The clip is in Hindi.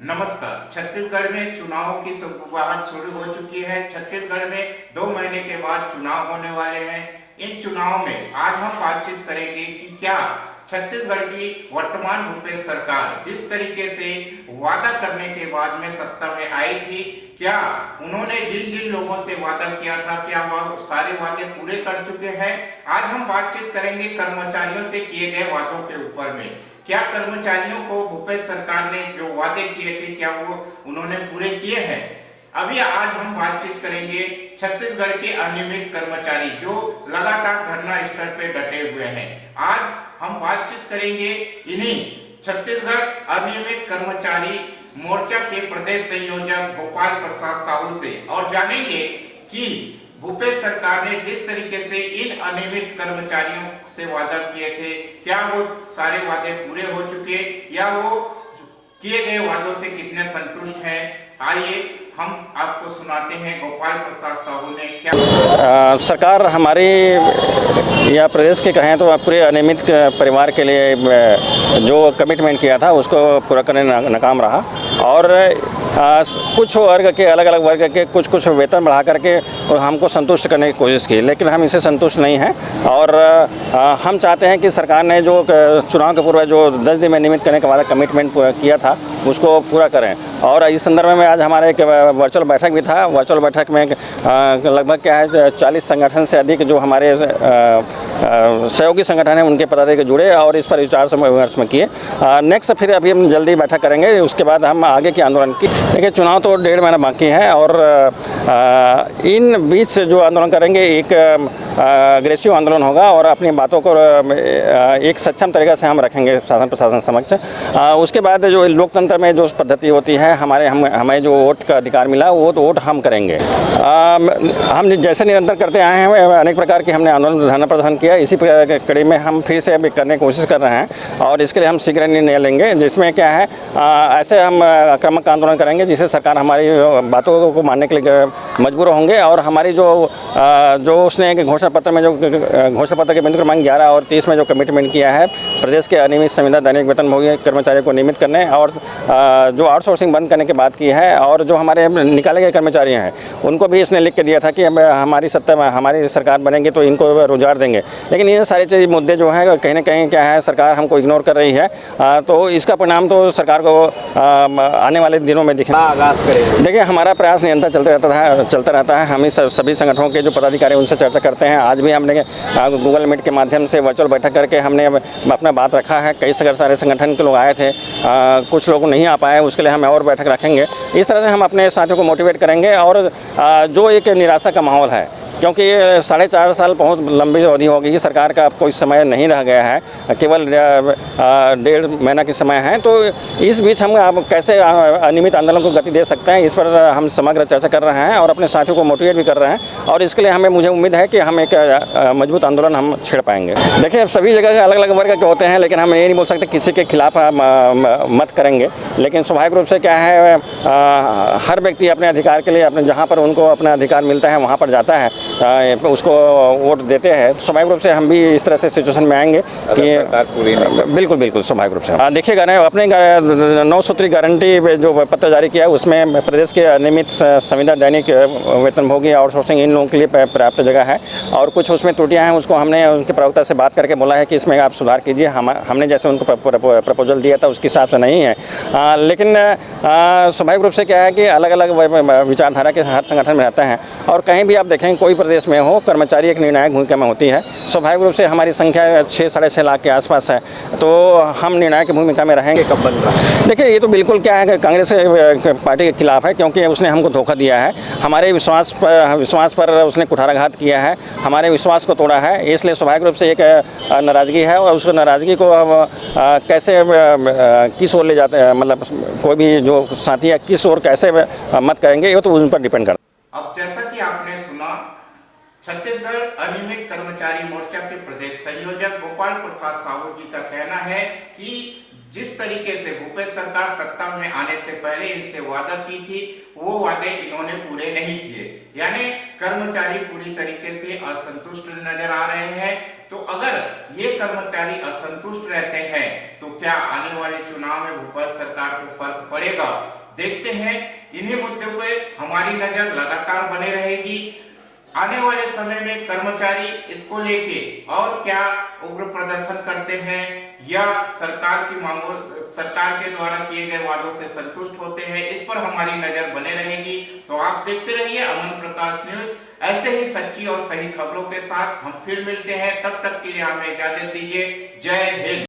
नमस्कार। छत्तीसगढ़ में चुनाव की सुगबुगाहट शुरू हो चुकी है। छत्तीसगढ़ में 2 महीने के बाद चुनाव होने वाले हैं। इन चुनाव में आज हम बातचीत करेंगे कि क्या छत्तीसगढ़ की वर्तमान भूपेश सरकार जिस तरीके से वादा करने के बाद में सत्ता में आई थी, क्या उन्होंने जिन जिन लोगों से वादा किया था, क्या वह सारे वादे पूरे कर चुके हैं? आज हम बातचीत करेंगे कर्मचारियों से किए गए वादों के ऊपर में। क्या कर्मचारियों को भूपेश सरकार ने जो वादे किए थे, क्या वो उन्होंने पूरे किए हैं? अभी आज हम बातचीत करेंगे छत्तीसगढ़ के अनियमित कर्मचारी जो लगातार धरना स्थल पे डटे हुए हैं। आज हम बातचीत करेंगे इन्हीं छत्तीसगढ़ अनियमित कर्मचारी मोर्चा के प्रदेश संयोजक गोपाल प्रसाद साहू से और जानेंगे कि भूपेश सरकार ने जिस तरीके से इन अनियमित कर्मचारियों से वादा किए थे, क्या वो सारे वादे पूरे हो चुके या वो किए गए वादों से कितने संतुष्ट हैं? आइए हम आपको सुनाते हैं गोपाल प्रसाद साहू ने क्या सरकार हमारी या प्रदेश के कहें तो पूरे अनियमित परिवार के लिए जो कमिटमेंट किया था उसको पूरा करने नाकाम रहा और कुछ वर्ग के अलग अलग वर्ग के कुछ वेतन बढ़ा करके हमको संतुष्ट करने की कोशिश की, लेकिन हम इससे संतुष्ट नहीं हैं और हम चाहते हैं कि सरकार ने जो चुनाव के पूर्व जो 10 दिन में नियमित करने का वाला कमिटमेंट किया था उसको पूरा करें। और इस संदर्भ में आज हमारे एक वर्चुअल बैठक भी था। वर्चुअल बैठक में लगभग क्या है 40 संगठन से अधिक जो हमारे सहयोगी संगठन हैं उनके पदाधिकारी जुड़े और इस पर विचार विमर्श में किए। नेक्स्ट फिर अभी हम जल्दी बैठक करेंगे, उसके बाद हम आगे के आंदोलन की। देखिए चुनाव तो 1.5 महीना बाकी है और इन बीच जो आंदोलन करेंगे एक अग्रेसिव आंदोलन होगा और अपनी बातों को एक सक्षम तरीके से हम रखेंगे शासन प्रशासन समक्ष। उसके बाद जो लोकतंत्र में जो पद्धति होती है हमें जो वोट का अधिकार मिला वो तो वोट हम करेंगे। हम जैसे निरंतर करते आए हैं अनेक प्रकार के हमने आंदोलन धरना प्रदर्शन किया, इसी कड़ी में हम फिर से अभी करने की कोशिश कर रहे हैं और इसके लिए हम शीघ्र निर्णय लेंगे जिसमें क्या है ऐसे हम आक्रामक आंदोलन करेंगे जिससे सरकार हमारी बातों को मानने के लिए मजबूर होंगे और हमारी जो उसने घोषणा पत्र में जो घोषणा पत्र के बिंदु क्रमांक 11 और 30 में जो कमिटमेंट किया है प्रदेश के अनियमित संविदा दैनिक वेतनभोगी कर्मचारियों को नियमित करने और जो आउटसोर्सिंग बंद करने की बात की है और जो हमारे निकाले गए कर्मचारी हैं उनको भी इसने लिख के दिया था कि हमारी सत्ता में हमारी सरकार बनेगी तो इनको रोजगार देंगे। लेकिन ये सारे चीज़ मुद्दे जो हैं कहीं ना कहीं क्या है सरकार हमको इग्नोर कर रही है, तो इसका परिणाम तो सरकार को आने वाले दिनों में दिखना आगाज़ करेगा। देखिए हमारा प्रयास निरंतर चलता रहता है। हम इस सभी संगठनों के जो पदाधिकारी उनसे चर्चा करते हैं। आज भी हमने गूगल मीट के माध्यम से वर्चुअल बैठक करके हमने अपना बात रखा है। कई सारे संगठन के लोग आए थे, कुछ लोग नहीं आ पाए, उसके लिए हम और बैठक रखेंगे। इस तरह से हम अपने साथियों को मोटिवेट करेंगे और जो एक निराशा का माहौल है क्योंकि ये 4.5 साल बहुत लंबी अवधि हो गई, सरकार का अब कोई समय नहीं रह गया है, केवल 1.5 महीना की समय है। तो इस बीच हम अब कैसे अनियमित आंदोलन को गति दे सकते हैं इस पर हम समग्र चर्चा कर रहे हैं और अपने साथियों को मोटिवेट भी कर रहे हैं और इसके लिए मुझे उम्मीद है कि हम एक मजबूत आंदोलन हम छेड़ पाएंगे। देखिए सभी जगह अलग अलग वर्ग के होते हैं, लेकिन हम ये नहीं बोल सकते किसी के खिलाफ मत करेंगे, लेकिन स्वाभाविक रूप से क्या है हर व्यक्ति अपने अधिकार के लिए अपने जहाँ पर उनको अपना अधिकार मिलता है वहाँ पर जाता है, उसको वोट देते हैं। तो स्वाभाविक रूप से हम भी इस तरह से सिचुएशन में आएंगे कि बिल्कुल स्वाभाविक रूप से देखिएगा ना अपने 9 सूत्री गारंटी जो पत्र जारी किया है उसमें प्रदेश के अनियमित संविदा दैनिक वेतनभोगी आउटसोर्सिंग इन लोगों के लिए पर्याप्त जगह है और कुछ उसमें त्रुटियां हैं। उसको हमने उनके प्रवक्ता से बात करके बोला है कि इसमें आप सुधार कीजिए। हमने जैसे उनको प्रपोजल दिया था उसके हिसाब से नहीं है, लेकिन स्वाभाविक रूप से क्या है कि अलग अलग विचारधारा के हर संगठन में रहते हैं और कहीं भी आप देखेंगे कोई प्रदेश में हो कर्मचारी एक निर्णायक भूमिका में होती है। स्वाभाविक रूप से हमारी संख्या 6-6.5 लाख के आसपास है, तो हम निर्णायक भूमिका में रहेंगे। कब बन रहा है? देखिए ये तो बिल्कुल क्या है कि कांग्रेस पार्टी के खिलाफ है क्योंकि उसने हमको धोखा दिया है, हमारे विश्वास पर उसने कुठाराघात किया है, हमारे विश्वास को तोड़ा है। इसलिए स्वाभाविक रूप से एक नाराज़गी है और उस नाराज़गी को कैसे किस ओर ले जाते हैं, मतलब कोई भी जो साथी है किस ओर कैसे मत करेंगे ये तो उन पर डिपेंड करता है। अब जैसा कि आपने सुना छत्तीसगढ़ अनियमित कर्मचारी मोर्चा के प्रदेश संयोजक गोपाल प्रसाद साहू जी का कहना है कि जिस तरीके से भूपेश सरकार सत्ता में आने से पहले इनसे वादा की थी, वो वादे इन्होंने पूरे नहीं किए। यानी कर्मचारी पूरी तरीके से असंतुष्ट नजर आ रहे हैं। तो अगर ये कर्मचारी असंतुष्ट रहते हैं तो क्या आने वाले चुनाव में भूपेश सरकार को फर्क पड़ेगा? देखते हैं। इन्हीं मुद्दों पे हमारी नजर लगातार बने रहेगी। आने वाले समय में कर्मचारी इसको लेके और क्या उग्र प्रदर्शन करते हैं या सरकार की मांगों, सरकार के द्वारा किए गए वादों से संतुष्ट होते हैं, इस पर हमारी नजर बने रहेगी। तो आप देखते रहिए अमन प्रकाश न्यूज। ऐसे ही सच्ची और सही खबरों के साथ हम फिर मिलते हैं। तब तक के लिए हमें इजाजत दीजिए। जय हिंद।